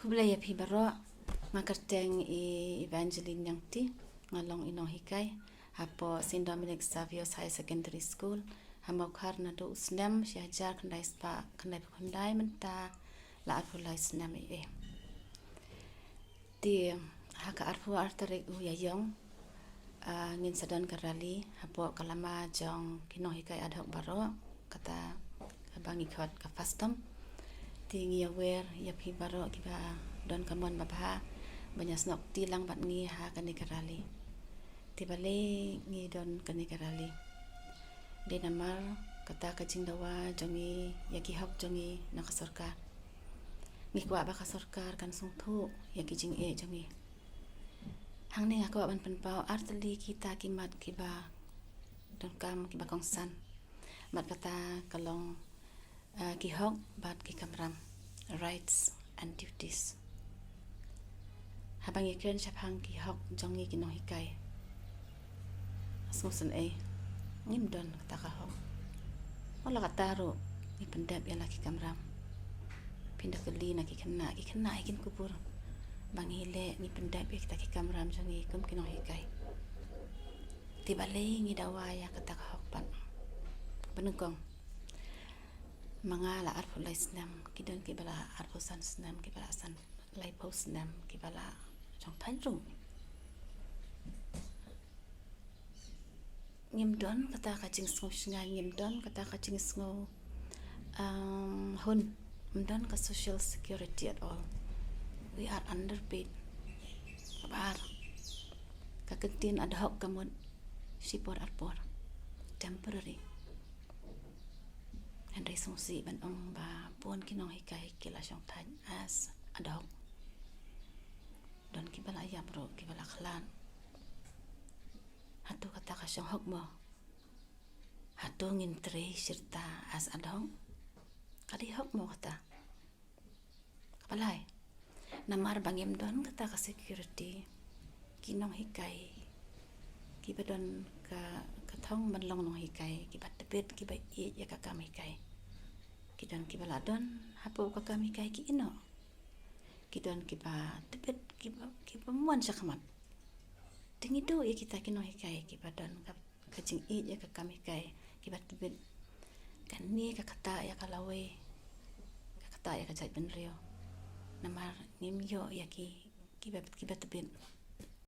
Kublaya pi baro makarteng I Evangeline yang ti ngalong inong hikay hapo St. Dominic Xavier's High Secondary School hamaukar na do usnem siajar kandai spa kandai kandai menta la arfulai snam ti haka arfu artarik uyayong ngin sadan karali hapo kalama jong kinong hikay adhok baro kata bangi khot ka fastom tingi aware ya pi baro kiba don kamon mabha banyak snok tilang bat ngi ha kani karali tibale ngi don kani karali de namar kata kajing dawa jongi yaki hok jongi nakasorka ngi kwa ba kasorkar kan sung thu yaki jing jongi hang ning ako ban penpau artali kita kimat kiba don kam kiba kongsan mat kata kalong kihok bat kikamram rights and duties habang iken syapang kihok jongi kinong hikay asmusan ngimdon kata kahok wala kataro ni pendap ya laki kamram pindah keli na kikena ikin kubur bang hile ni pendap ya kita kikamram jongi kum kinong hikay tibale ngi dawaya kata kahok pan penengkong mga la arfulay snam kidon kibala arfusan snam kibala san lay post snam kibala trong thanrung ngimdon kata kaching sngo shinga ngimdon kata kaching sngo hun mdon ka social security at all we are underpaid bar kakentin ad hoc kamon sipor arpor temporary andai sungsi ban ong ba pon kinong hikay kila syong tan as adok don kibala ayam ro kibala klan hatu kata ka syong hok mo hatu ngin tre sirta as adong kadi hok mo kata kapalay namar bangim don kata ka security kinong hikay kibadon ka katong manlong nong hikay kibat tepet kiba ya kakam hikay kidon kibala don hapo kakam hikay ki ino kidon kiba tepet kiba muan sakamat tingi do ya kita kinong hikay kiba don kajing ya kakam hikay kiba tepet kan ni kakata ya kalawe kakata ya kajait benrio namar ngimyo ya kiba tepet